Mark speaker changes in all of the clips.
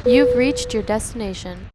Speaker 1: You've reached your destination.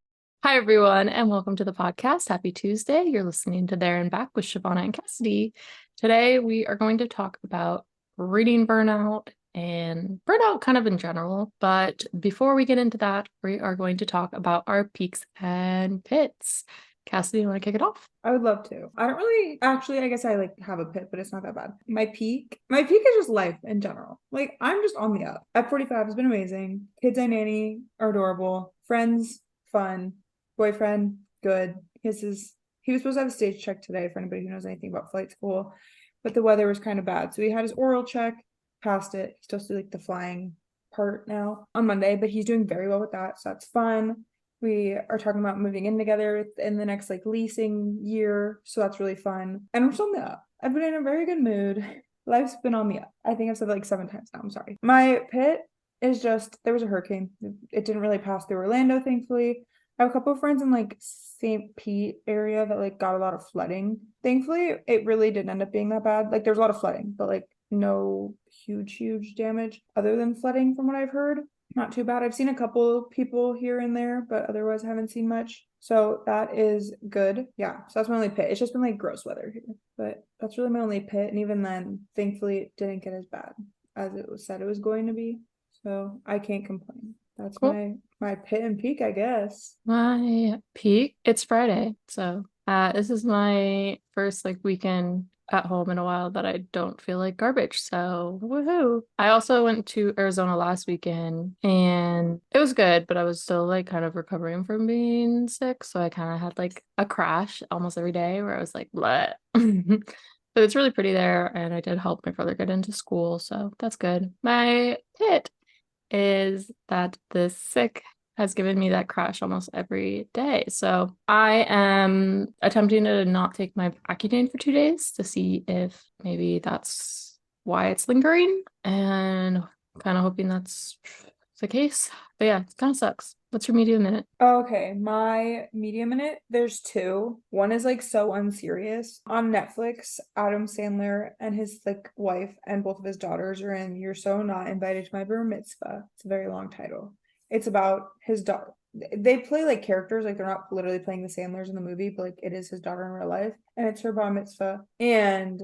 Speaker 2: Hi, everyone, and welcome to the podcast. Happy Tuesday. You're listening to There and Back with Shivana and Casidy. Today, we are going to talk about reading burnout and burnout kind of in general. But before we get into that, we are going to talk about our peaks and pits. Cassidy, you want to kick it off?
Speaker 3: I would love to. I don't really actually, I guess I like have a pit, but it's not that bad. My peak is just life in general. Like I'm just on the up. At 45 has been amazing. Kids I nanny are adorable. Friends, fun. Boyfriend, good. He was supposed to have a stage check today for anybody who knows anything about flight school, but the weather was kind of bad. So he had his oral check, passed it. He's supposed to do like the flying part now on Monday, but he's doing very well with that. So that's fun. We are talking about moving in together in the next like leasing year. So that's really fun. And I'm still on the up. I've been in a very good mood. Life's been on the up. I think I've said that like 7 times now. I'm sorry. My pit is just there was a hurricane. It didn't really pass through Orlando, thankfully. I have a couple of friends in like St. Pete area that like got a lot of flooding. Thankfully, it really didn't end up being that bad. Like there's a lot of flooding, but like no huge damage other than flooding from what I've heard. Not too bad. I've seen a couple people here and there, but otherwise I haven't seen much. So that is good. Yeah. So that's my only pit. It's just been like gross weather here, but that's really my only pit. And even then, thankfully, it didn't get as bad as it was said it was going to be. So I can't complain. That's
Speaker 2: Cool.
Speaker 3: my pit and peak, I guess.
Speaker 2: My peak, it's Friday. So this is my first like weekend at home in a while that I don't feel like garbage. So woohoo. I also went to Arizona last weekend and it was good, but I was still like kind of recovering from being sick. So I kind of had like a crash almost every day where I was like, bleh. But it's really pretty there, and I did help my brother get into school, so that's good. My pit is that the sick has given me that crash almost every day. So I am attempting to not take my Accutane for 2 days to see if maybe that's why it's lingering, and kind of hoping that's the case. But yeah, it kind of sucks. What's your medium minute?
Speaker 3: Okay, my medium in it, there's two. One is like so unserious. On Netflix, Adam Sandler and his like wife and both of his daughters are in You're So Not Invited to My Bar Mitzvah. It's a very long title. It's about his daughter. They play like characters, like they're not literally playing the Sandlers in the movie, but like it is his daughter in real life. And it's her bar mitzvah. And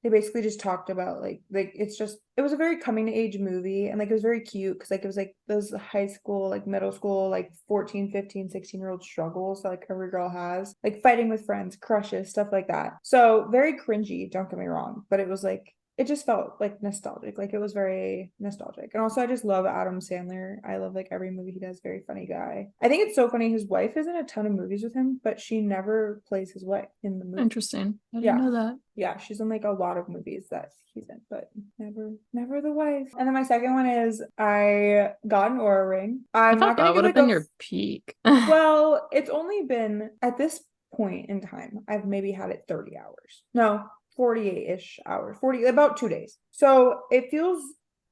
Speaker 3: they basically just talked about like it's just it was a very coming to age movie, and like it was very cute because like it was like those high school, like middle school, like 14, 15, 16-year-old struggles that like every girl has, like fighting with friends, crushes, stuff like that. So very cringy, don't get me wrong, but it was like it just felt like nostalgic. Like it was very nostalgic. And also I just love Adam Sandler. I love like every movie he does. Very funny guy. I think it's so funny. His wife is in a ton of movies with him, but she never plays his wife in the movie.
Speaker 2: Interesting. I didn't
Speaker 3: Yeah.
Speaker 2: know that.
Speaker 3: Yeah, she's in like a lot of movies that he's in, but never the wife. And then my second one is I got an Aura ring.
Speaker 2: I
Speaker 3: I'm
Speaker 2: thought
Speaker 3: not gonna
Speaker 2: that
Speaker 3: give
Speaker 2: would have
Speaker 3: like
Speaker 2: been your peak.
Speaker 3: well, it's only been at this point in time, I've maybe had it 30 hours. No, 48-ish hours. 40 about 2 days. So it feels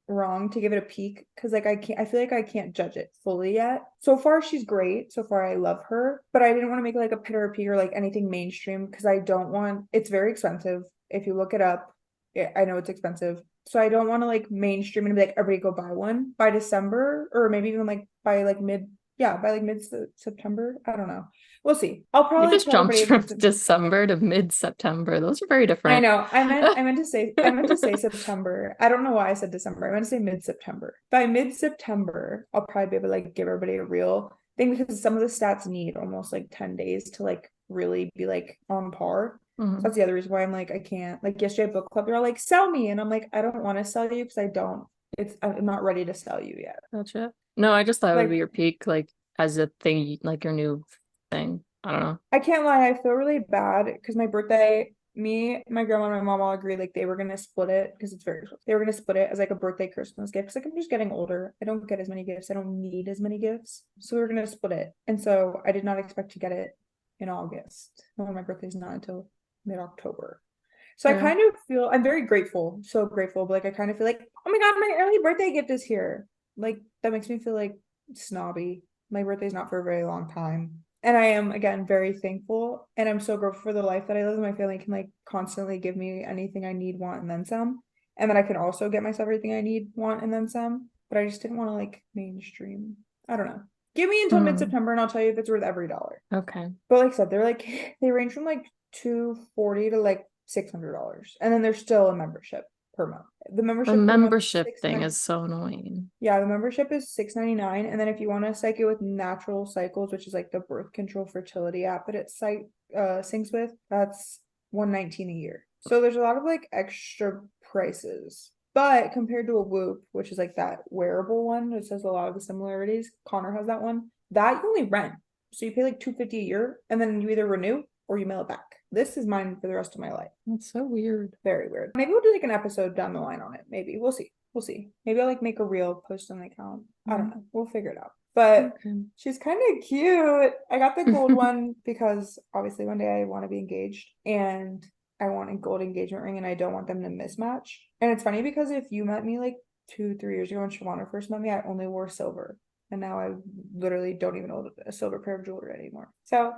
Speaker 3: wrong to give it a peak because like I feel like I can't judge it fully yet. So far she's great. So far I love her, but I didn't want to make like a pit or a peak or like anything mainstream because I don't want it's very expensive. If you look it up, I know it's expensive. So I don't want to like mainstream and be like everybody go buy one by December or maybe even like by like mid September. I don't know. We'll see. I'll
Speaker 2: You
Speaker 3: probably
Speaker 2: just
Speaker 3: tell
Speaker 2: jumped
Speaker 3: everybody
Speaker 2: from
Speaker 3: just
Speaker 2: December to mid-September. Those are very
Speaker 3: I
Speaker 2: different.
Speaker 3: know. I meant to say September. I don't know why I said December. I meant to say mid-September. By mid-September, I'll probably be able to like give everybody a real thing because some of the stats need almost like 10 days to like really be like on par. So
Speaker 2: Mhm.
Speaker 3: that's the other reason why I'm like I can't. Like yesterday at book club, they're all like, sell me. And I'm like, I don't want to sell you because I don't. I'm not ready to sell you yet.
Speaker 2: Gotcha. No, I just thought it would be
Speaker 3: Like
Speaker 2: your peak, like as a thing, like your new thing. I don't know.
Speaker 3: I can't lie, I feel really bad because my birthday, me, my grandma, and my mom all agreed like they were gonna split it because it's very close. They were gonna split it as like a birthday Christmas gift because like I'm just getting older. I don't get as many gifts. I don't need as many gifts. So we were gonna split it. And so I did not expect to get it in August. When my birthday's not until mid-October. So I
Speaker 2: Fair.
Speaker 3: kind of feel I'm very grateful, so grateful, but like I kind of feel like, oh my God, my early birthday gift is here. Like that makes me feel like snobby. My birthday's not for a very long time. And I am again very thankful and I'm so grateful for the life that I live. My family can like constantly give me anything I need, want, and then some. And then I can also get myself everything I need, want, and then some. But I just didn't want to like mainstream. I don't know. Give me until mid-September and I'll tell you if it's worth every dollar.
Speaker 2: Okay.
Speaker 3: But like I said, they range from like $240 to like $600. And then there's still a membership per month. The
Speaker 2: The
Speaker 3: membership per month
Speaker 2: membership
Speaker 3: is
Speaker 2: thing is so annoying.
Speaker 3: Yeah, the membership is $6.99. And then if you want to psych it with Natural Cycles, which is like the birth control fertility app that it syncs with, that's $119 a year. So there's a lot of like extra prices. But compared to a Whoop, which is like that wearable one, it says a lot of the similarities. Connor has that one. That you only rent. So you pay like $250 a year and then you either renew or you mail it back. This is mine for the rest of my life.
Speaker 2: That's so weird.
Speaker 3: Very weird. Maybe we'll do like an episode down the line on it. Maybe. We'll see. We'll see. Maybe I'll like make a reel, post on the account. I don't know. We'll figure it out. But she's kind of cute. I got the gold one because obviously one day I want to be engaged and I want a gold engagement ring and I don't want them to mismatch. And it's funny because if you met me like 2-3 years ago when Shivana first met me, I only wore silver. And now I literally don't even own a silver pair of jewelry anymore. So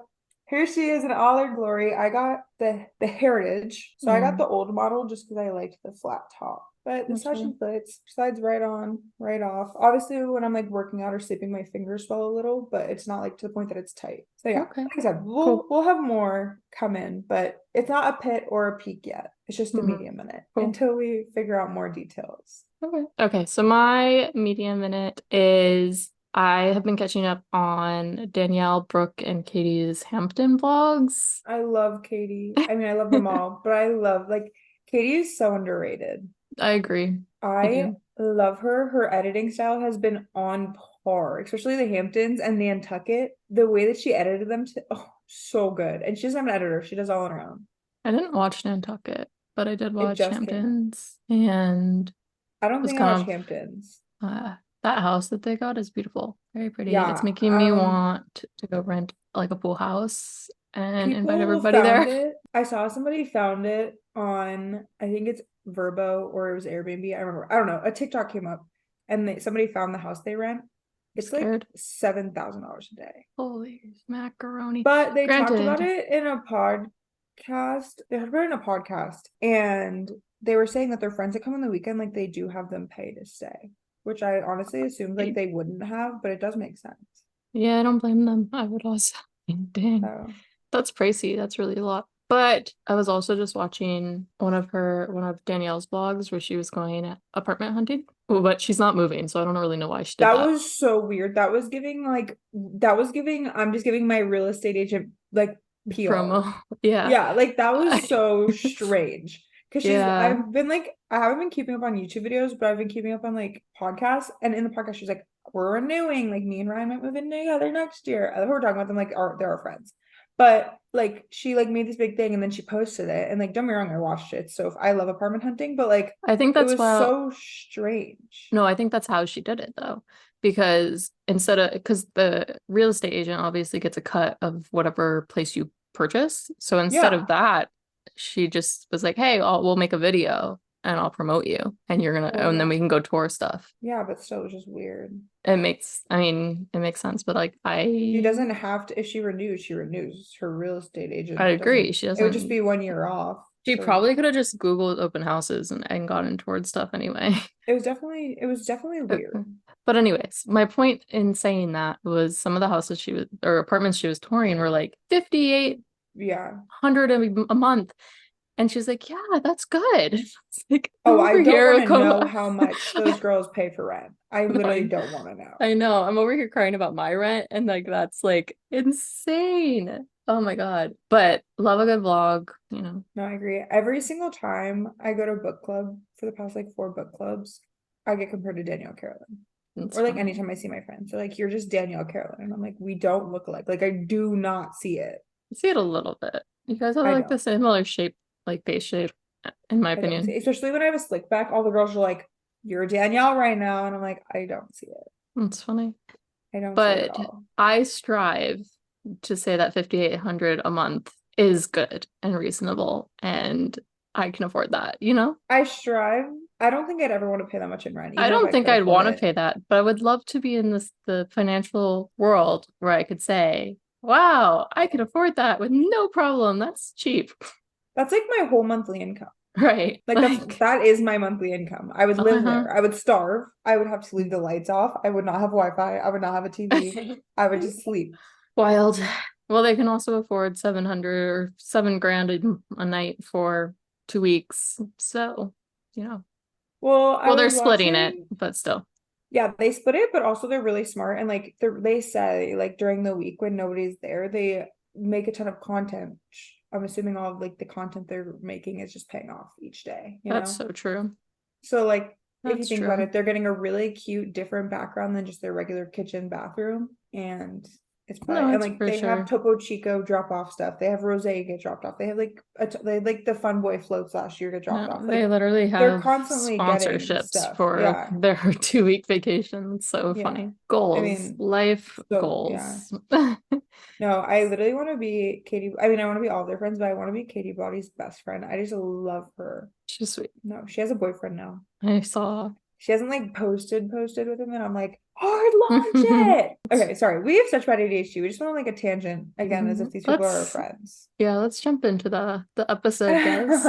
Speaker 3: here she is in all her glory. I got the heritage. So I got the old model just because I liked the flat top. But this how she fits. Slides right on, right off. Obviously, when I'm like working out or sleeping, my fingers swell a little, but it's not like to the point that it's tight. So yeah, like I said, we'll have more come in, but it's not a pit or a peak yet. It's just a medium in it until we figure out more details.
Speaker 2: Okay. So my medium in it is I have been catching up on Danielle, Brooke, and Katie's Hampton vlogs.
Speaker 3: I love Katie. I mean, I love them all, but I love like Katie is so underrated.
Speaker 2: I agree.
Speaker 3: I love her. Her editing style has been on par, especially the Hamptons and Nantucket. The way that she edited them, so good. And she doesn't have an editor. She does all on her own.
Speaker 2: I didn't watch Nantucket, but I did watch Hamptons. And
Speaker 3: I don't think I watched Hamptons.
Speaker 2: That house that they got is beautiful. Very pretty.
Speaker 3: Yeah,
Speaker 2: it's making me want to go rent like a pool house and invite everybody there.
Speaker 3: I saw somebody found it on, I think it's Verbo or it was Airbnb. I don't know. A TikTok came up and somebody found the house they rent. It's like $7,000 a day.
Speaker 2: Holy macaroni.
Speaker 3: But they talked about it in a podcast. They had it in a podcast and they were saying that their friends that come on the weekend, like they do have them pay to stay, which I honestly assumed like they wouldn't have, but it does make sense.
Speaker 2: Yeah, I don't blame them. I would also. Dang. Oh. That's pricey. That's really a lot. But I was also just watching one of Danielle's vlogs where she was going apartment hunting. But she's not moving, so I don't really know why she did that.
Speaker 3: That was so weird. That was giving I'm just giving my real estate agent like PR.
Speaker 2: Promo. Yeah.
Speaker 3: Yeah, like that was so strange. Because I haven't been keeping up on YouTube videos, but I've been keeping up on like podcasts. And in the podcast, she's like, we're renewing. Like me and Ryan might move in together next year. We're talking about them like they're our friends. But like she like made this big thing and then she posted it. And like don't get me wrong, I watched it. So I love apartment hunting, but like
Speaker 2: I think that's
Speaker 3: it was so strange.
Speaker 2: No, I think that's how she did it though. Because because the real estate agent obviously gets a cut of whatever place you purchase. So instead of that, she just was like, hey, we'll make a video and I'll promote you and and then we can go tour stuff.
Speaker 3: Yeah, but still it was just weird.
Speaker 2: It makes sense, but like
Speaker 3: she doesn't have to, if she renews her real estate agent.
Speaker 2: I agree. She doesn't.
Speaker 3: It would just be 1 year off.
Speaker 2: She probably could have just Googled open houses and gotten towards stuff anyway.
Speaker 3: It was definitely weird.
Speaker 2: But anyways, my point in saying that was some of the houses or apartments she was touring were like $5,800 a month. And she's like, yeah, that's good. It's like,
Speaker 3: I don't want to know how much those girls pay for rent. I literally don't want to know.
Speaker 2: I know. I'm over here crying about my rent and like that's like insane. Oh my God. But love a good vlog, No,
Speaker 3: I agree. Every single time I go to book club for the past like 4 book clubs, I get compared to Danielle Carolyn. That's or like funny. Anytime I see my friends, they're like, you're just Danielle Carolyn. And I'm like, we don't look alike. Like I do not see it.
Speaker 2: I see it a little bit. You guys have like the similar shape, like face shape, in my opinion.
Speaker 3: Especially when I have a slick back, all the girls are like, you're Danielle right now. And I'm like, I don't see it.
Speaker 2: That's funny.
Speaker 3: I don't see it at all.
Speaker 2: I strive to say that $5,800 a month is good and reasonable and I can afford that,
Speaker 3: I strive. I don't think I'd ever want to pay that much in rent.
Speaker 2: I don't think I'd want to pay that, but I would love to be in the financial world where I could say, wow, I could afford that with no problem. That's cheap.
Speaker 3: That's like my whole monthly income.
Speaker 2: Right.
Speaker 3: Like that is my monthly income. I would live there. I would starve. I would have to leave the lights off. I would not have Wi-Fi. I would not have a TV. I would just sleep.
Speaker 2: Wild. Well, they can also afford 700 or 7 grand a night for 2 weeks. So, you know.
Speaker 3: Well, I
Speaker 2: Well, they're
Speaker 3: was
Speaker 2: splitting it,
Speaker 3: watching.
Speaker 2: but still.
Speaker 3: Yeah, they split it, but also they're really smart. And like they say, like during the week when nobody's there, they make a ton of content. I'm assuming all of like the content they're making is just paying off each day, you
Speaker 2: That's
Speaker 3: know?
Speaker 2: so true.
Speaker 3: So like if you
Speaker 2: That's
Speaker 3: think about
Speaker 2: true.
Speaker 3: it, they're getting a really cute, different background than just their regular kitchen bathroom. And it's probably
Speaker 2: No,
Speaker 3: and
Speaker 2: it's
Speaker 3: like
Speaker 2: for
Speaker 3: they have
Speaker 2: sure.
Speaker 3: Topo Chico drop off stuff. They have Rose get dropped off. They have like they had, like the Fun Boy floats last year get dropped
Speaker 2: No,
Speaker 3: off.
Speaker 2: they
Speaker 3: Like
Speaker 2: literally
Speaker 3: they're
Speaker 2: have
Speaker 3: constantly getting
Speaker 2: sponsorships
Speaker 3: stuff.
Speaker 2: for
Speaker 3: Yeah.
Speaker 2: their 2 week vacation. It's so
Speaker 3: Yeah.
Speaker 2: funny.
Speaker 3: I
Speaker 2: Goals,
Speaker 3: mean,
Speaker 2: life
Speaker 3: so yeah.
Speaker 2: goals.
Speaker 3: No, I literally want to be Katie. I mean, I want to be all their friends, but I want to be Katie Body's best friend. I just love her.
Speaker 2: She's sweet.
Speaker 3: No, she has a boyfriend now.
Speaker 2: I saw.
Speaker 3: She hasn't like posted with him, and I'm like, hard launch it. Okay, sorry. We have such bad ADHD. We just went on like a tangent again, as if these people are our friends.
Speaker 2: Yeah, let's jump into the episode, guys.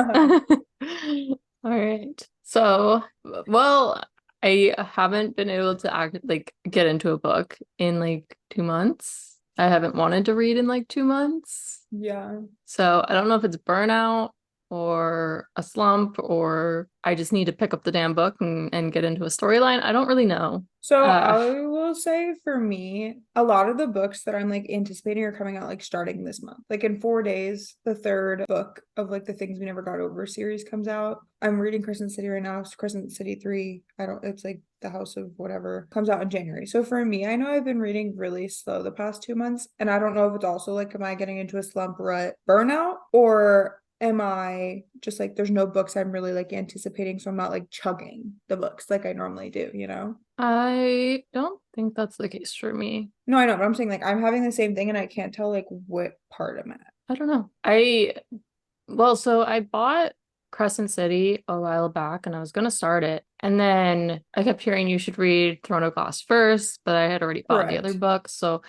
Speaker 2: All right. So, well, I haven't been able to get into a book in like 2 months. I haven't wanted to read in like 2 months.
Speaker 3: Yeah.
Speaker 2: So I don't know if it's burnout or a slump or I just need to pick up the damn book and get into a storyline. I don't really know.
Speaker 3: So I will say for me, a lot of the books that I'm like anticipating are coming out like starting this month. Like in 4 days, the third book of like the Things We Never Got Over series comes out. I'm reading Crescent City right now. It's Crescent City 3. It's like the House of whatever comes out in January. So for me, I know I've been reading really slow the past 2 months. And I don't know if it's also like, am I getting into a slump rut burnout, or am I just like there's no books I'm really like anticipating, so I'm not like chugging the books like I normally do, you know?
Speaker 2: I don't think that's the case for me.
Speaker 3: No, I know, but I'm saying like I'm having the same thing and I can't tell like what part I'm at.
Speaker 2: I don't know. So I bought Crescent City a while back and I was gonna start it. And then I kept hearing you should read Throne of Glass first, but I had already bought the other
Speaker 3: Correct.
Speaker 2: book. So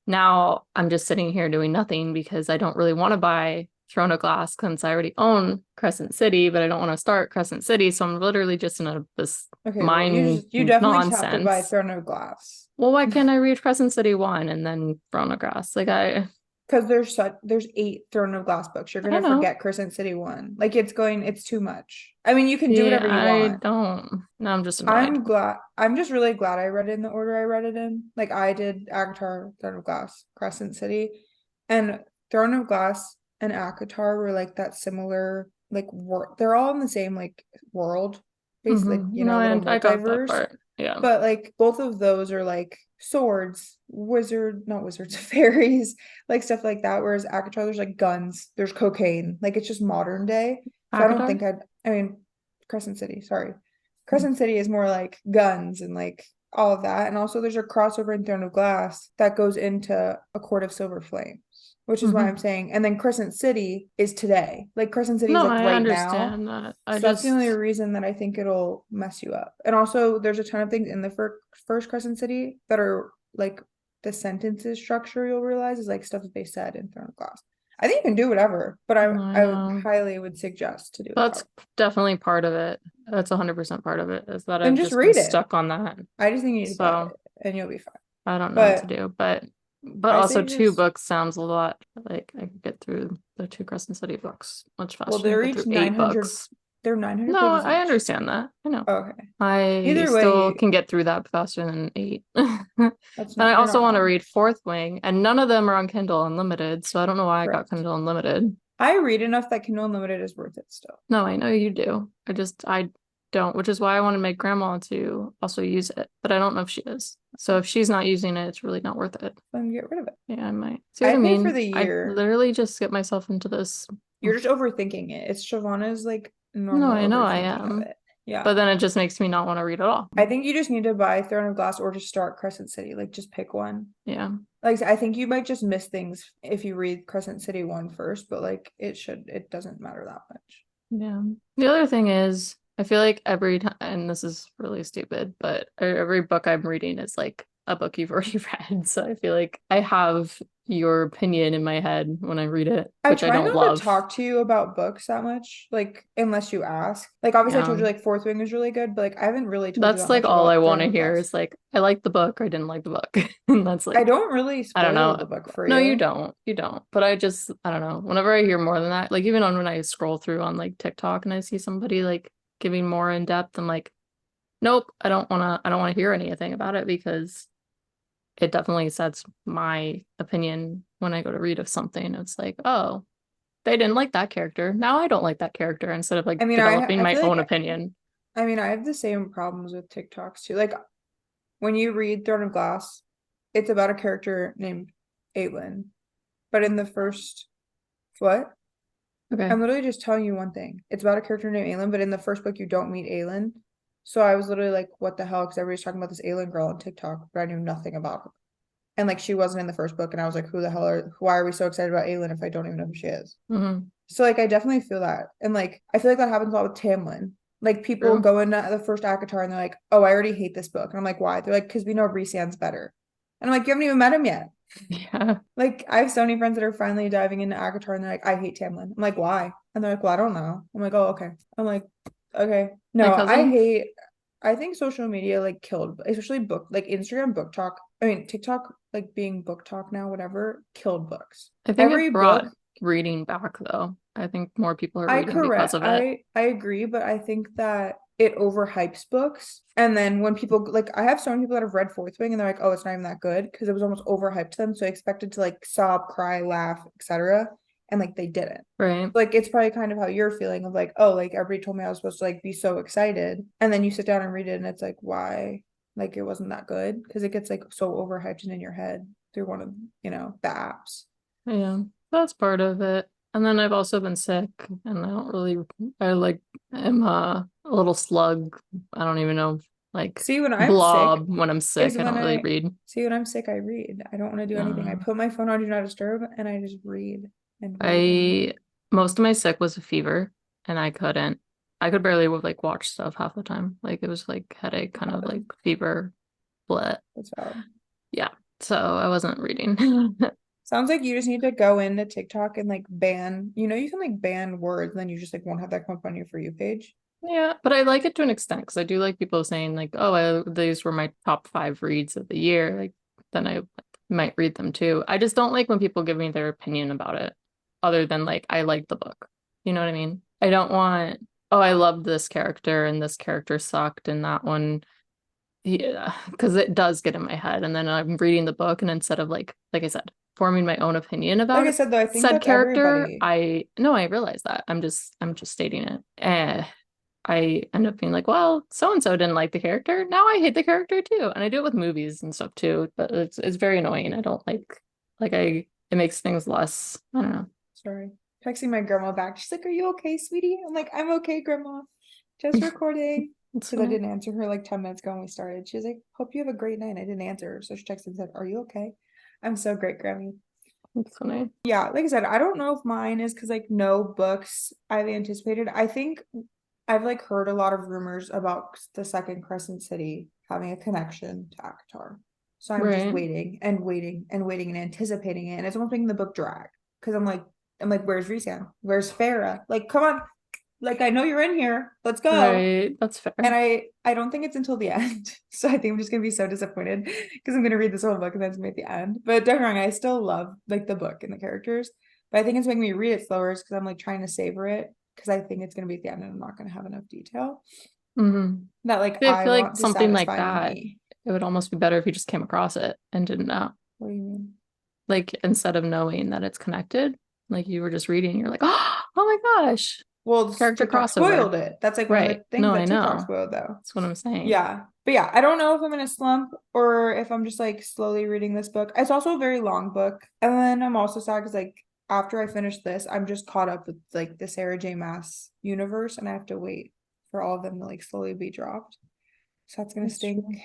Speaker 2: now I'm just sitting here doing nothing because I don't really want to buy Throne of Glass since I already own Crescent City, but I don't want to start Crescent City. So I'm literally just in this
Speaker 3: Okay, well
Speaker 2: mind
Speaker 3: you definitely have to buy
Speaker 2: nonsense.
Speaker 3: Throne of Glass.
Speaker 2: Well, why can't I read Crescent City 1 and then Throne of Glass?
Speaker 3: Because there's 8 Throne of Glass books. You're
Speaker 2: I
Speaker 3: gonna
Speaker 2: know.
Speaker 3: forget Crescent City 1. Like it's too much. I mean, you can do
Speaker 2: See,
Speaker 3: whatever you
Speaker 2: I
Speaker 3: want.
Speaker 2: don't. Now I'm just annoyed.
Speaker 3: I'm just really glad I read it in the order I read it in. Like I did Akatar, Throne of Glass, Crescent City, and Throne of Glass and Akatar were like that similar, like they're all in the same like world, basically, like,
Speaker 2: No,
Speaker 3: little
Speaker 2: I got that
Speaker 3: multiverse.
Speaker 2: part. Yeah.
Speaker 3: But like both of those are like swords, not wizards, fairies, like stuff like that. Whereas Akatar, there's like guns, there's cocaine, like it's just modern day. So I don't
Speaker 2: Akatar?
Speaker 3: think I mean, Crescent City, sorry. Crescent City is more like guns and like all of that. And also there's a crossover in Throne of Glass that goes into A Court of Silver Flames, which is why I'm saying. And then Crescent City is today. Like Crescent City is
Speaker 2: No,
Speaker 3: like
Speaker 2: I
Speaker 3: right now.
Speaker 2: understand that.
Speaker 3: So that's the only reason that I think it'll mess you up. And also there's a ton of things in the first Crescent City that are like the sentences structure you'll realize is like stuff that they said in Throne of Glass. I think you can do whatever, but
Speaker 2: I
Speaker 3: I would
Speaker 2: know.
Speaker 3: highly would suggest to do
Speaker 2: That's
Speaker 3: without.
Speaker 2: definitely part of it. That's 100% part of it, is that
Speaker 3: Then
Speaker 2: I've
Speaker 3: just
Speaker 2: just been
Speaker 3: read it.
Speaker 2: stuck on that.
Speaker 3: I just think you need to buy
Speaker 2: So
Speaker 3: it and you'll be fine.
Speaker 2: I don't know what to
Speaker 3: But
Speaker 2: do. But
Speaker 3: I
Speaker 2: also
Speaker 3: say
Speaker 2: 2 books sounds a lot like I could get through the 2 Crescent City books much
Speaker 3: well,
Speaker 2: faster than I get through 8 books.
Speaker 3: they're 900
Speaker 2: No,
Speaker 3: pages
Speaker 2: I
Speaker 3: each.
Speaker 2: understand that. I know.
Speaker 3: Okay.
Speaker 2: I
Speaker 3: Either
Speaker 2: still
Speaker 3: way,
Speaker 2: can get through that faster than 8.
Speaker 3: that's
Speaker 2: And I
Speaker 3: not you're
Speaker 2: also
Speaker 3: not
Speaker 2: want to
Speaker 3: wrong.
Speaker 2: read Fourth Wing, and none of them are on Kindle Unlimited, so I don't know why I got
Speaker 3: Correct.
Speaker 2: Kindle Unlimited.
Speaker 3: I read enough that Kindle Unlimited is worth it still.
Speaker 2: No, I know you do. I don't, which is why I want to make grandma to also use it, but I don't know if she is. So if she's not using it, it's really not worth it.
Speaker 3: Then get rid of it.
Speaker 2: Yeah, I might. See what I
Speaker 3: I pay
Speaker 2: mean?
Speaker 3: for the
Speaker 2: I
Speaker 3: year.
Speaker 2: literally just get myself into this.
Speaker 3: You're just overthinking it. It's Shivana's like
Speaker 2: No,
Speaker 3: normal
Speaker 2: I know I
Speaker 3: overthinking of
Speaker 2: am.
Speaker 3: it. Yeah.
Speaker 2: But then it just makes me not want to read at all.
Speaker 3: I think you just need to buy Throne of Glass or just start Crescent City. Like just pick one.
Speaker 2: Yeah.
Speaker 3: Like I think you might just miss things if you read Crescent City 1 first, but like it doesn't matter that much.
Speaker 2: Yeah. The other thing is, I feel like every time, and this is really stupid, but every book I'm reading is like a book you've already read. So I feel like I have your opinion in my head when I read it,
Speaker 3: I
Speaker 2: which I
Speaker 3: try
Speaker 2: don't
Speaker 3: not
Speaker 2: love.
Speaker 3: to talk to you about books that much, like unless you ask. Like obviously I
Speaker 2: Yeah.
Speaker 3: told you like Fourth Wing was really good, but like I haven't really told you
Speaker 2: That's
Speaker 3: that
Speaker 2: like
Speaker 3: much
Speaker 2: all I
Speaker 3: about
Speaker 2: want
Speaker 3: Throne
Speaker 2: to
Speaker 3: of
Speaker 2: hear
Speaker 3: Glass.
Speaker 2: is like, I like the book or I didn't like the book. And that's
Speaker 3: I
Speaker 2: like,
Speaker 3: don't really
Speaker 2: I don't
Speaker 3: spoil
Speaker 2: know.
Speaker 3: the book for
Speaker 2: No, you
Speaker 3: you.
Speaker 2: don't. You don't. But I don't know. Whenever I hear more than that, like even on when I scroll through on like TikTok and I see somebody like giving more in depth, I'm like, nope, I don't wanna hear anything about it because it definitely sets my opinion when I go to read of something. It's like, oh, they didn't like that character. Now I don't like that character instead of like
Speaker 3: I mean,
Speaker 2: developing
Speaker 3: I
Speaker 2: my
Speaker 3: feel
Speaker 2: own
Speaker 3: like
Speaker 2: opinion.
Speaker 3: I have the same problems with TikToks too. Like when you read Throne of Glass, it's about a character named Aelin. But in the first what?
Speaker 2: Okay.
Speaker 3: I'm literally just telling you one thing. It's about a character named Aelin, but in the first book you don't meet Aelin. So I was literally like, what the hell? Because everybody's talking about this Aelin girl on TikTok, but I knew nothing about her. And like she wasn't in the first book, and I was like, who the hell why are we so excited about Aelin if I don't even know who she is?
Speaker 2: Mm-hmm.
Speaker 3: So like I definitely feel that. And like I feel like that happens a lot with Tamlin. Like people
Speaker 2: True.
Speaker 3: go into the first ACOTAR and they're like, oh, I already hate this book. And I'm like, why? They're like, because we know Rhysand's better. And I'm like, you haven't even met him yet.
Speaker 2: Yeah.
Speaker 3: Like I have so many friends that are finally diving into ACOTAR and they're like, I hate Tamlin. I'm like, why? And they're like, well, I don't know. I'm like, oh, okay. I'm like, okay.
Speaker 2: My
Speaker 3: No,
Speaker 2: cousin.
Speaker 3: I think social media like killed, especially book, like Instagram book talk. I mean, TikTok, like being book talk now, whatever, killed books.
Speaker 2: I think
Speaker 3: Every
Speaker 2: it brought
Speaker 3: book,
Speaker 2: reading back though. I think more people are
Speaker 3: I
Speaker 2: reading because
Speaker 3: correct.
Speaker 2: of it.
Speaker 3: I agree, but I think that it overhypes books. And then when people like I have so many people that have read Fourth Wing and they're like, oh, it's not even that good because it was almost overhyped to them. So I expected to like sob, cry, laugh, etc. And like they didn't.
Speaker 2: Right.
Speaker 3: Like it's probably kind of how you're feeling of like, oh, like everybody told me I was supposed to like be so excited. And then you sit down and read it and it's like, why? Like it wasn't that good because it gets like so overhyped and in your head through one of, the apps.
Speaker 2: Yeah. That's part of it. And then I've also been sick and I like am a little slug. I don't even know, like
Speaker 3: See, when I'm sick
Speaker 2: blob when I'm sick.
Speaker 3: is
Speaker 2: I don't
Speaker 3: when
Speaker 2: really read.
Speaker 3: when I'm sick, I read. I don't want to do anything. I
Speaker 2: Uh,
Speaker 3: put my phone on Do Not Disturb and I just read and read and
Speaker 2: I
Speaker 3: read.
Speaker 2: most of my sick was a fever and I could barely like watch stuff half the time. Like it was like headache, kind of like
Speaker 3: Valid.
Speaker 2: fever, bleh.
Speaker 3: That's valid.
Speaker 2: Yeah. So I wasn't reading.
Speaker 3: Sounds like you just need to go into TikTok and like ban, you can like ban words, and then you just like won't have that come up on your For You page.
Speaker 2: Yeah, but I like it to an extent because I do like people saying like, "Oh, these were my top 5 reads of the year." Like, then I might read them too. I just don't like when people give me their opinion about it, other than like, "I like the book." You know what I mean? I don't want, "Oh, I loved this character and this character sucked and that one." Yeah, because it does get in my head, and then I'm reading the book, and instead of like I said, forming my own opinion
Speaker 3: Like
Speaker 2: about
Speaker 3: I said though, I think
Speaker 2: said
Speaker 3: that's
Speaker 2: character,
Speaker 3: everybody.
Speaker 2: I no, I realize that. I'm just stating it. I end up being like, well, so and so didn't like the character. Now I hate the character too. And I do it with movies and stuff too, but it's very annoying. I don't like I it makes things less, I don't know.
Speaker 3: Sorry. Texting my grandma back. She's like, are you okay, sweetie? I'm like, I'm okay, grandma. Just recording.
Speaker 2: It's
Speaker 3: Because I
Speaker 2: funny.
Speaker 3: didn't answer her like 10 minutes ago when we started. She was like, hope you have a great night. I didn't answer her. So she texted and said, are you okay? I'm so great, Grammy.
Speaker 2: It's funny.
Speaker 3: Yeah, like I said, I don't know if mine is because like no books I've anticipated. I think I've like heard a lot of rumors about the second Crescent City having a connection to ACOTAR. So I'm just
Speaker 2: Right.
Speaker 3: waiting and waiting and waiting and anticipating it. And it's almost making the book drag. Because I'm like, where's Rhysand? Where's Farah? Like, come on. Like, I know you're in here. Let's go.
Speaker 2: Right. That's fair.
Speaker 3: And I don't think it's until the end. So I think I'm just gonna be so disappointed because I'm gonna read this whole book and then it's gonna be at the end. But don't get me wrong, I still love like the book and the characters. But I think it's making me read it slower because I'm like trying to savor it because I think it's gonna be at the end and I'm not gonna have enough detail
Speaker 2: Hmm.
Speaker 3: that like
Speaker 2: I
Speaker 3: I
Speaker 2: feel like
Speaker 3: want to
Speaker 2: something like
Speaker 3: satisfy
Speaker 2: that,
Speaker 3: me.
Speaker 2: it would almost be better if you just came across it and didn't know.
Speaker 3: What do you mean?
Speaker 2: Like instead of knowing that it's connected, like you were just reading, you're like, oh my gosh,
Speaker 3: Well,
Speaker 2: character
Speaker 3: TikTok
Speaker 2: crossover.
Speaker 3: spoiled it. That's like one of the
Speaker 2: Right.
Speaker 3: things
Speaker 2: No,
Speaker 3: that
Speaker 2: I
Speaker 3: TikTok
Speaker 2: know.
Speaker 3: spoiled though.
Speaker 2: That's what I'm saying.
Speaker 3: Yeah. But yeah, I don't know if I'm in a slump or if I'm just like slowly reading this book. It's also a very long book. And then I'm also sad because like after I finish this, I'm just caught up with like the Sarah J. Maas universe and I have to wait for all of them to like slowly be dropped. So that's gonna
Speaker 2: That's
Speaker 3: stink.
Speaker 2: true.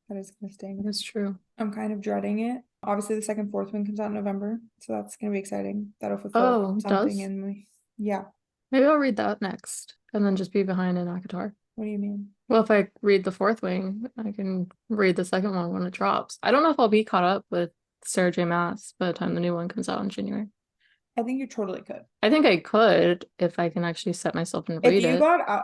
Speaker 3: That is gonna stink.
Speaker 2: That's true.
Speaker 3: I'm kind of dreading it. Obviously the second fourth one comes out in November. So that's gonna be exciting. That'll fulfill
Speaker 2: Oh, it
Speaker 3: something
Speaker 2: does?
Speaker 3: in me. Yeah.
Speaker 2: Maybe I'll read that next and then just be behind in Akatar.
Speaker 3: What do you mean?
Speaker 2: Well, if I read the fourth wing, I can read the second one when it drops. I don't know if I'll be caught up with Sarah J. Maas by the time the new one comes out in January.
Speaker 3: I think you totally could.
Speaker 2: I think I could if I can actually set myself and read it.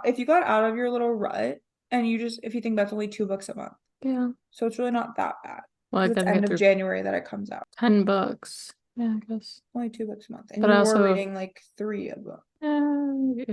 Speaker 3: If you got out of your little rut and if you think that's only 2 books a month.
Speaker 2: Yeah.
Speaker 3: So it's really not that bad.
Speaker 2: Well, I
Speaker 3: It's
Speaker 2: gotta
Speaker 3: end
Speaker 2: get
Speaker 3: of
Speaker 2: through
Speaker 3: January that it comes out.
Speaker 2: 10 books. Yeah, I guess.
Speaker 3: Only 2 books a month. And
Speaker 2: But I
Speaker 3: you
Speaker 2: also
Speaker 3: were reading like 3 of them.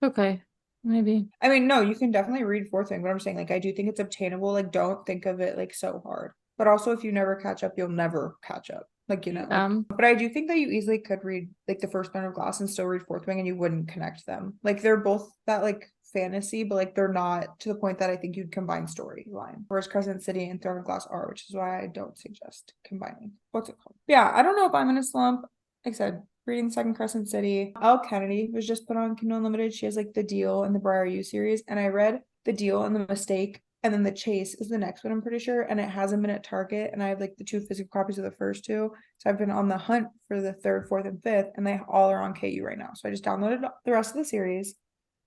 Speaker 2: Yeah. Okay. Maybe.
Speaker 3: I mean, no, you can definitely read 4th thing, but I'm saying like I do think it's obtainable. Like don't think of it like so hard. But also if you never catch up, you'll never catch up. Like, you know. But I do think that you easily could read like the first Throne of Glass and still read 4th Wing and you wouldn't connect them. Like they're both that like fantasy, but like they're not to the point that I think you'd combine storyline. Whereas Crescent City and Throne of Glass are, which is why I don't suggest combining. What's it called? Yeah, I don't know if I'm in a slump. Like I said, reading Second Crescent City. Elle Kennedy was just put on Kindle Unlimited. She has like The Deal and the Briar U series, and I read The Deal and the Mistake, and then The Chase is the next one, I'm pretty sure, and it hasn't been at Target, and I have like the 2 physical copies of the first 2, so I've been on the hunt for the 3rd, 4th, and 5th, and they all are on KU right now. So I just downloaded the rest of the series.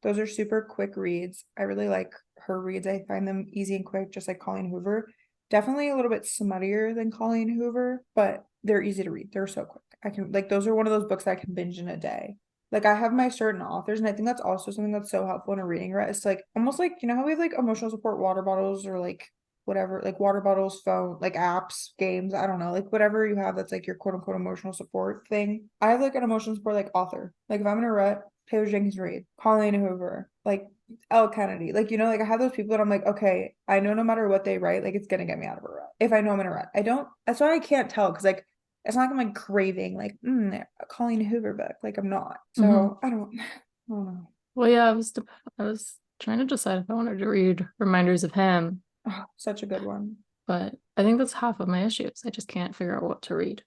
Speaker 3: Those are super quick reads. I really like her reads. I find them easy and quick, just like Colleen Hoover. Definitely a little bit smuttier than Colleen Hoover, but they're easy to read. They're so quick. I can like those are one of those books that I can binge in a day. Like I have my certain authors, and I think that's also something that's so helpful in a reading rut. It's like almost like you know how we have like emotional support water bottles or like whatever, like water bottles, phone, like apps, games, I don't know, like whatever you have that's like your quote unquote emotional support thing. I have like an emotional support like author. Like if I'm in a rut, Taylor Jenkins Reid, Colleen Hoover, like Elle Kennedy, like you know, like I have those people that I'm like, okay, I know no matter what they write, like it's gonna get me out of a rut. If I know I'm in a rut, I don't. That's why I can't tell because like it's not like I'm like craving like a Colleen Hoover book. Like I'm not. So I don't know.
Speaker 2: Well, yeah, I was trying to decide if I wanted to read Reminders of Him,
Speaker 3: Oh, such a good one.
Speaker 2: but I think that's half of my issues. I just can't figure out what to read.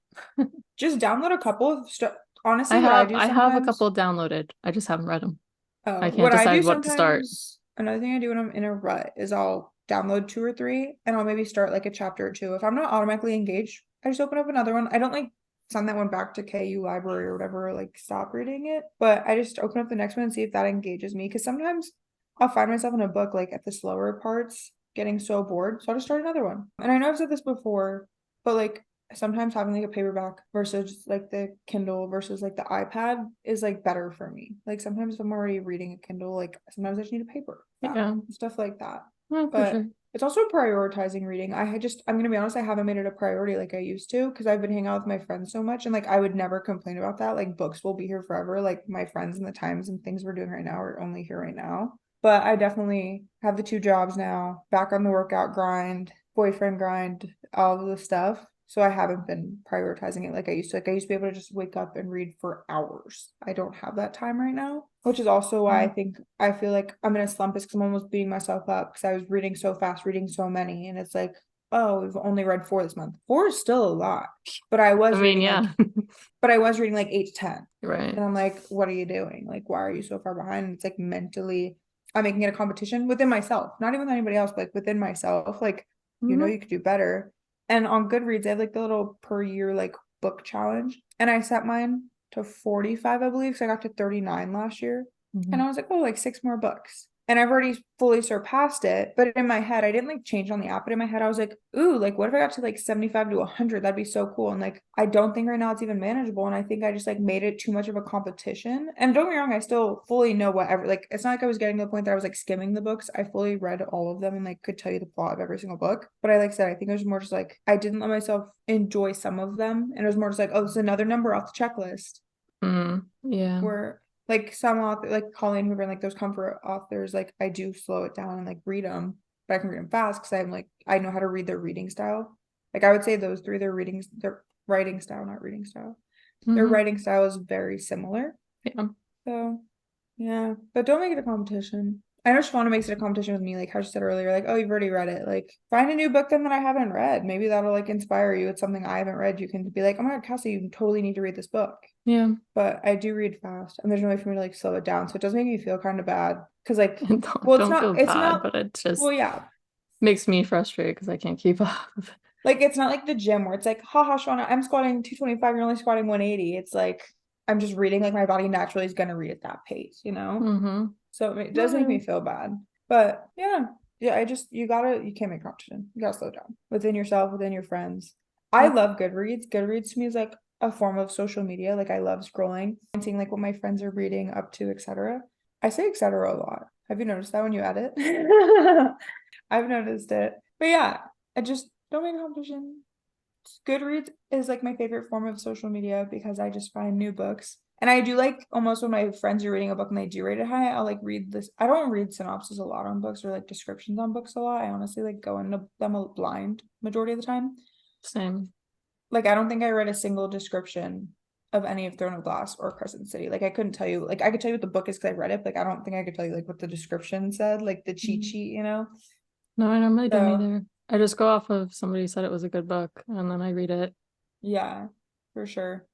Speaker 3: Just download a couple of stuff. Honestly,
Speaker 2: I have a couple downloaded. I just haven't read them. I can't decide what to start.
Speaker 3: Another thing I do when I'm in a rut is I'll download 2 or 3 and I'll maybe start like a chapter or 2. If I'm not automatically engaged, I just open up another one. I don't like send that one back to KU library or whatever, like stop reading it, but I just open up the next one and see if that engages me. Because sometimes I'll find myself in a book like at the slower parts getting so bored. So I'll just start another one. And I know I've said this before, but like sometimes having like a paperback versus like the Kindle versus like the iPad is like better for me. Like sometimes if I'm already reading a Kindle, like sometimes I just need a paper.
Speaker 2: Yeah.
Speaker 3: Stuff like that.
Speaker 2: Yeah,
Speaker 3: But
Speaker 2: sure.
Speaker 3: it's also prioritizing reading. I'm gonna be honest, I haven't made it a priority like I used to because I've been hanging out with my friends so much, and like I would never complain about that. Like books will be here forever. Like my friends and the times and things we're doing right now are only here right now. But I definitely have the 2 jobs now, back on the workout grind, boyfriend grind, all of the stuff. So I haven't been prioritizing it like I used to. Like I used to be able to just wake up and read for hours. I don't have that time right now, which is also why I feel like I'm in a slump is because I'm almost beating myself up because I was reading so fast, reading so many, and it's like, oh, we've only read 4 this month. 4 is still a lot, but I was reading like 8 to 10.
Speaker 2: Right.
Speaker 3: And I'm like, what are you doing? Like, why are you so far behind? And it's like mentally, I'm making it a competition within myself, not even with anybody else, but like within myself. Like, you know, you could do better. And on Goodreads, they have like the little per year like book challenge. And I set mine to 45, I believe, because I got to 39 last year. And I was like, oh, like 6 more books. And I've already fully surpassed it. But in my head, I didn't like change on the app, but in my head, I was like, ooh, like what if I got to like 75 to 100? That'd be so cool. And like, I don't think right now it's even manageable. And I think I just like made it too much of a competition. And don't get me wrong, I still fully know whatever, like, it's not like I was getting to the point that I was like skimming the books. I fully read all of them and like could tell you the plot of every single book. But I like said, I think it was more just like, I didn't let myself enjoy some of them. And it was more just like, oh, this is another number off the checklist.
Speaker 2: Yeah.
Speaker 3: Where like some author like Colleen Hoover and like those comfort authors, like I do slow it down and like read them, but I can read them fast because I'm like I know how to read their reading style. Like I would say those 3, their writing style, not reading style. Their writing style is very similar.
Speaker 2: Yeah.
Speaker 3: So yeah, but don't make it a competition. I know Shivana makes it a competition with me, like how she said earlier, like, oh, you've already read it. Like, find a new book then that I haven't read. Maybe that'll like inspire you. It's something I haven't read. You can be like, oh my God, Cassie, you totally need to read this book.
Speaker 2: Yeah.
Speaker 3: But I do read fast, and there's no way for me to like slow it down. So it does make me feel kind of bad. Cause like,
Speaker 2: well, it's not, but it just makes me frustrated because I can't keep up.
Speaker 3: Like, it's not like the gym where it's like, haha, Shivana, I'm squatting 225, you're only squatting 180. It's like, I'm just reading, like my body naturally is going to read at that pace, you know? So it does make me feel bad. But yeah, you can't make competition. You gotta slow down within yourself, within your friends. I love Goodreads. Goodreads to me is like a form of social media. Like I love scrolling and seeing like what my friends are reading up to, etc. I say etc. a lot. Have you noticed that when you edit? I've noticed it. But yeah, I just don't make a competition. Goodreads is like my favorite form of social media because I just find new books. And I do like almost when my friends are reading a book and they do rate it high, I'll like read this. I don't read synopses a lot on books or like descriptions on books a lot. I honestly like go into them a blind majority of the time.
Speaker 2: Same.
Speaker 3: Like I don't think I read a single description of any of Throne of Glass or Crescent City. Like I couldn't tell you, like I could tell you what the book is because I read it, but like I don't think I could tell you like what the description said, like the cheat sheet, you know?
Speaker 2: No, I normally don't
Speaker 3: So
Speaker 2: either. I just go off of somebody said it was a good book and then I read it.
Speaker 3: yeah, for sure.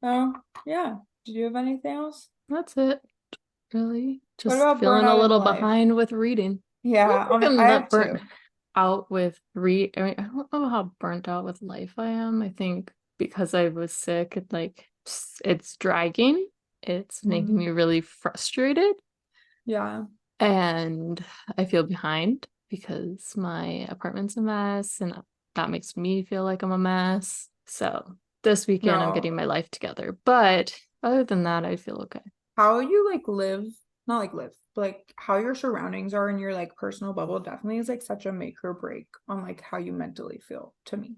Speaker 3: Oh, yeah. Did you have anything else?
Speaker 2: That's it, really.
Speaker 3: What
Speaker 2: Just
Speaker 3: about
Speaker 2: feeling a
Speaker 3: burnout in
Speaker 2: little
Speaker 3: life?
Speaker 2: behind with reading. I
Speaker 3: Yeah,
Speaker 2: don't think I'm
Speaker 3: I
Speaker 2: that
Speaker 3: have
Speaker 2: burnt
Speaker 3: two.
Speaker 2: out with I mean, I don't know how burnt out with life I am. I think because I was sick, it's dragging. It's making me really frustrated.
Speaker 3: Yeah.
Speaker 2: And I feel behind because my apartment's a mess and that makes me feel like I'm a mess. So this weekend I'm getting
Speaker 3: No.
Speaker 2: my life together. But other than that, I feel okay.
Speaker 3: How you like live, not like live, but like how your surroundings are in your like personal bubble definitely is like such a make or break on like how you mentally feel to me.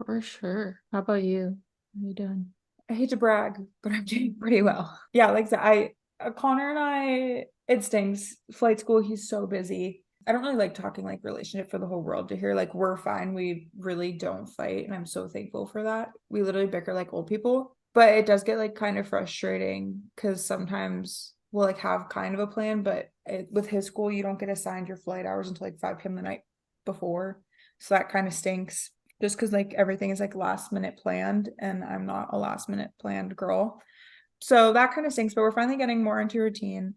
Speaker 2: For sure. How about you? How you doing?
Speaker 3: I hate to brag, but I'm doing pretty well. Yeah, like I said, Connor and I, it stinks. Flight school, he's so busy. I don't really like talking like relationship for the whole world to hear. Like we're fine. We really don't fight, and I'm so thankful for that. We literally bicker like old people, but it does get like kind of frustrating because sometimes we'll like have kind of a plan, but with his school, you don't get assigned your flight hours until like 5 p.m. the night before, so that kind of stinks just because like everything is like last minute planned and I'm not a last minute planned girl. So that kind of stinks, but we're finally getting more into routine.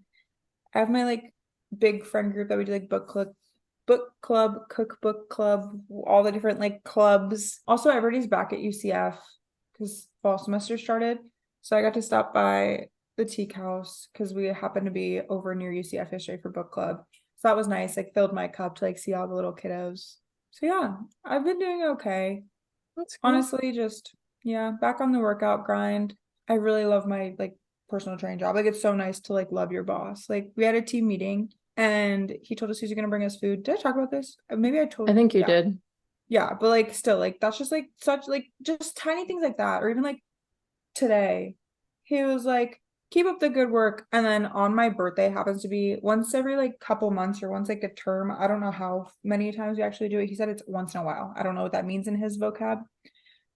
Speaker 3: I have my like big friend group that we do like book club, cookbook club, all the different like clubs. Also, everybody's back at UCF because fall semester started. So I got to stop by the Teak House because we happened to be over near UCF yesterday for book club. So that was nice. Like filled my cup to like see all the little kiddos. So yeah, I've been doing okay.
Speaker 2: That's good.
Speaker 3: Honestly, just yeah, back on the workout grind. I really love my like personal training job. Like it's so nice to like love your boss. Like we had a team meeting and he told us he's gonna bring us food. Did I talk about this? Maybe I
Speaker 2: I
Speaker 3: told
Speaker 2: think you
Speaker 3: yeah.
Speaker 2: did.
Speaker 3: Yeah, but like still like that's just like such like just tiny things like that. Or even like today, he was like, keep up the good work. And then on my birthday happens to be once every like couple months or once like a term. I don't know how many times we actually do it. He said it's once in a while. I don't know what that means in his vocab.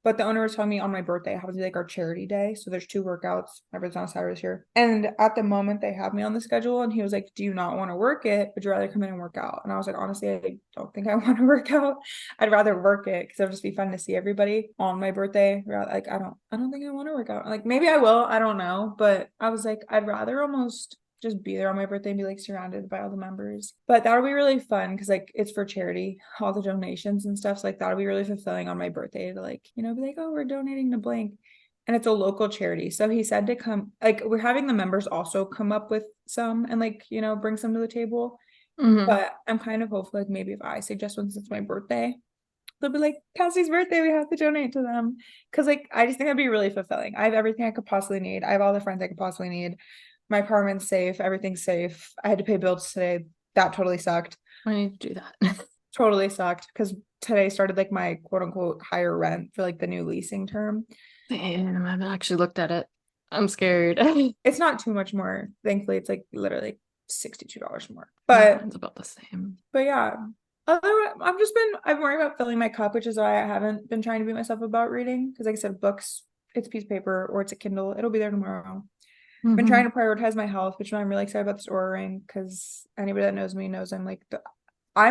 Speaker 3: But the owner was telling me on my birthday, it happens to be like our charity day. So there's two workouts. My birthday's on Saturday this year. And at the moment they have me on the schedule and he was like, do you not want to work it? Would you rather come in and work out? And I was like, honestly, I don't think I want to work out. I'd rather work it because it'll just be fun to see everybody on my birthday. Like I don't think I want to work out. Like maybe I will, I don't know. But I was like, I'd rather almost just be there on my birthday and be like surrounded by all the members. But that would be really fun because like it's for charity, all the donations and stuff. So like that would be really fulfilling on my birthday to like, be like, oh, we're donating to blank. And it's a local charity. So he said to come, like we're having the members also come up with some and like, bring some to the table. But I'm kind of hopeful like maybe if I suggest one since it's my birthday, they'll be like, Cassie's birthday, we have to donate to them. Cause like I just think that'd be really fulfilling. I have everything I could possibly need. I have all the friends I could possibly need. My apartment's safe, everything's safe. I had to pay bills today. That totally sucked.
Speaker 2: I need to do that.
Speaker 3: Totally sucked because today started like my quote unquote higher rent for like the new leasing term.
Speaker 2: Damn, I haven't actually looked at it. I'm scared.
Speaker 3: It's not too much more. Thankfully, it's like literally $62 more.
Speaker 2: Yeah,
Speaker 3: But
Speaker 2: mine's about the same.
Speaker 3: yeah. Otherwise, I've been worried about filling my cup, which is why I haven't been trying to beat myself about reading. Because like I said, books, it's a piece of paper or it's a Kindle. It'll be there tomorrow. Been trying to prioritize my health, which I'm really excited about this Aura ring because anybody that knows me knows I'm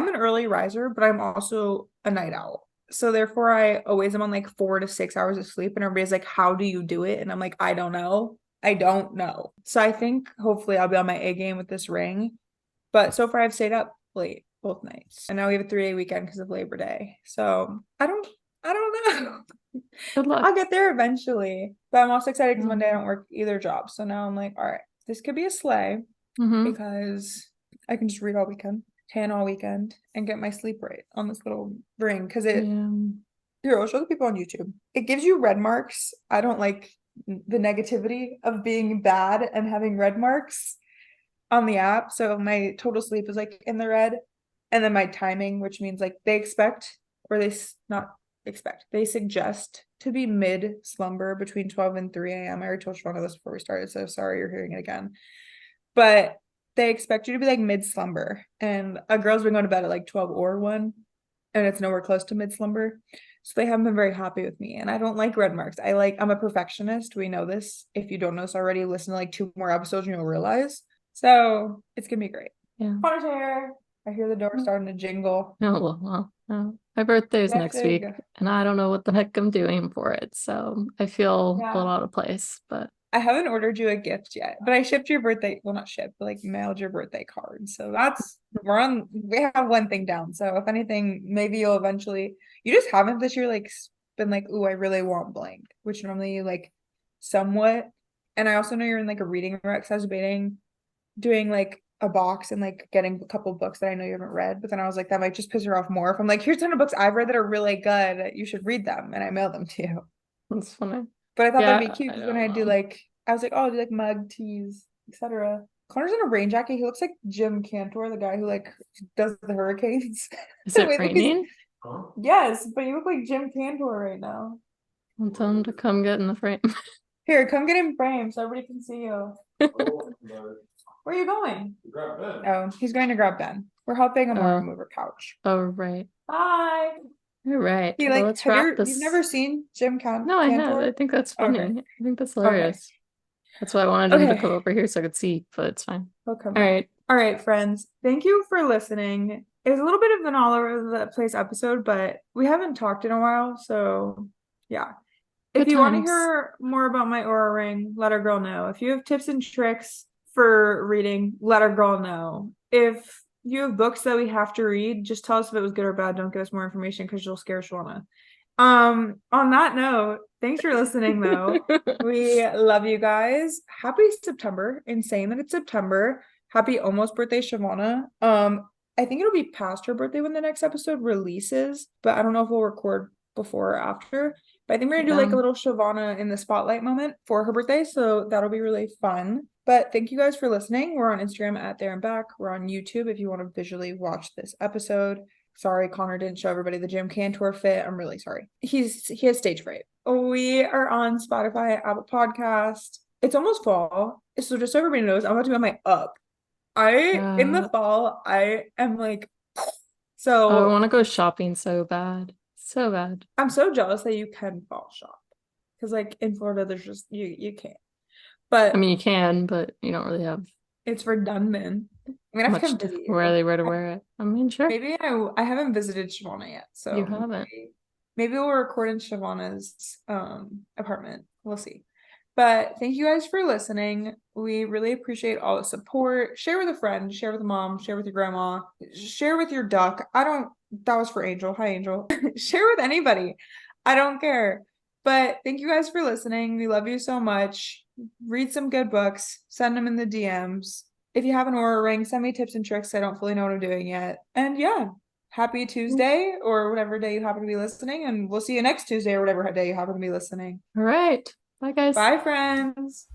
Speaker 3: an early riser, but I'm also a night owl. So therefore I always am on like 4 to 6 hours of sleep and everybody's like, how do you do it? And I'm like, I don't know. I don't know. So I think hopefully I'll be on my A game with this ring. But so far I've stayed up late both nights. And now we have a 3-day weekend because of Labor Day. So I don't know.
Speaker 2: Good luck.
Speaker 3: I'll get there eventually. But I'm also excited because Monday I don't work either job. So now I'm like, all right, this could be a sleigh because I can just read all weekend, tan all weekend, and get my sleep right on this little ring. Because Here, I'll show the people on YouTube. It gives you red marks. I don't like the negativity of being bad and having red marks on the app. So my total sleep is like in the red. And then my timing, which means like they expect, or not expect, they suggest to be mid slumber between 12 and 3 a.m. I already told Shawna this before we started, so sorry you're hearing it again. But they expect you to be like mid slumber. And a girl's been going to bed at like 12 or 1, and it's nowhere close to mid slumber. So they haven't been very happy with me. And I don't like red marks. I'm a perfectionist. We know this. If you don't know this already, listen to like 2 more episodes and you'll realize. So it's gonna be great.
Speaker 2: Yeah.
Speaker 3: Connor's here. I hear the door starting to jingle.
Speaker 2: Oh, well. My birthday's next week, and I don't know what the heck I'm doing for it. So I feel a little out of place, but
Speaker 3: I haven't ordered you a gift yet, but I shipped your birthday, well, not shipped, but like mailed your birthday card. So we have one thing down. So if anything, maybe you'll eventually, you just haven't this year, like been like, ooh, I really want blank, which normally you like somewhat. And I also know you're in like a reading rut, so I was debating doing like a box and like getting a couple books that I know you haven't read, but then I was like, that might just piss her off more. If I'm like, here's 10 books I've read that are really good, you should read them, and I mail them to you.
Speaker 2: that's funny.
Speaker 3: But I thought that'd be cute because when I do like, I was like, oh, I'll do like mug teas, etc. Connor's in a rain jacket. He looks like Jim Cantor, the guy who like does the hurricanes.
Speaker 2: Is it raining?
Speaker 3: Yes, but you look like Jim Cantor right now.
Speaker 2: I'll tell him to come get in the frame.
Speaker 3: Here, come get in frame so everybody can see you. Where are you going?
Speaker 4: Grab Ben.
Speaker 3: Oh, he's going to grab Ben. We're helping Amara move her couch.
Speaker 2: Oh, right.
Speaker 3: Bye.
Speaker 2: All right.
Speaker 3: He
Speaker 2: well,
Speaker 3: like,
Speaker 2: let's wrap this.
Speaker 3: You've never seen Jim Cantor?
Speaker 2: No, I have. I think that's funny.
Speaker 3: Okay.
Speaker 2: I think that's hilarious. That's why I wanted him to come over here so I could see, but it's fine.
Speaker 3: He'll come
Speaker 2: All
Speaker 3: back.
Speaker 2: right.
Speaker 3: All right, friends. Thank you for listening. It was a little bit of an all over the place episode, but we haven't talked in a while, so yeah. If you want to hear more about my Aura ring, let our girl know. If you have tips and tricks for reading, let our girl know. If you have books that we have to read, just tell us if it was good or bad. Don't give us more information because you'll scare Shawna. On that note, thanks for listening though. We love you guys. Happy September. Insane that it's September. Happy almost birthday, Shivana. I think it'll be past her birthday when the next episode releases, but I don't know if we'll record before or after. But I think we're gonna do like a little Shivana in the spotlight moment for her birthday, so that'll be really fun. But thank you guys for listening. We're on Instagram at There and Back. We're on YouTube if you want to visually watch this episode. Sorry, Connor didn't show everybody the Jim Cantor fit. I'm really sorry. He has stage fright. We are on Spotify, Apple Podcast. It's almost fall, so just so everybody knows, I'm about to be on my up. In the fall, I am like, so.
Speaker 2: I want to go shopping so bad. So bad.
Speaker 3: I'm so jealous that you can fall shop. Because like in Florida, there's just, you can't. But
Speaker 2: I mean, you can, but you don't really have.
Speaker 3: It's redundant. I mean, I have to come visit you.
Speaker 2: Where to wear it. I mean, sure.
Speaker 3: Maybe I haven't visited Shivana yet, so
Speaker 2: you haven't.
Speaker 3: Maybe we'll record in Shivana's apartment. We'll see. But thank you guys for listening. We really appreciate all the support. Share with a friend, share with a mom, share with your grandma, share with your duck. That was for Angel. Hi, Angel. Share with anybody. I don't care. But thank you guys for listening. We love you so much. Read some good books. Send them in the DMs. If you have an Aura ring, send me tips and tricks. I don't fully know what I'm doing yet. And yeah, happy Tuesday or whatever day you happen to be listening. And we'll see you next Tuesday or whatever day you happen to be listening.
Speaker 2: All right. Bye, guys.
Speaker 3: Bye, friends.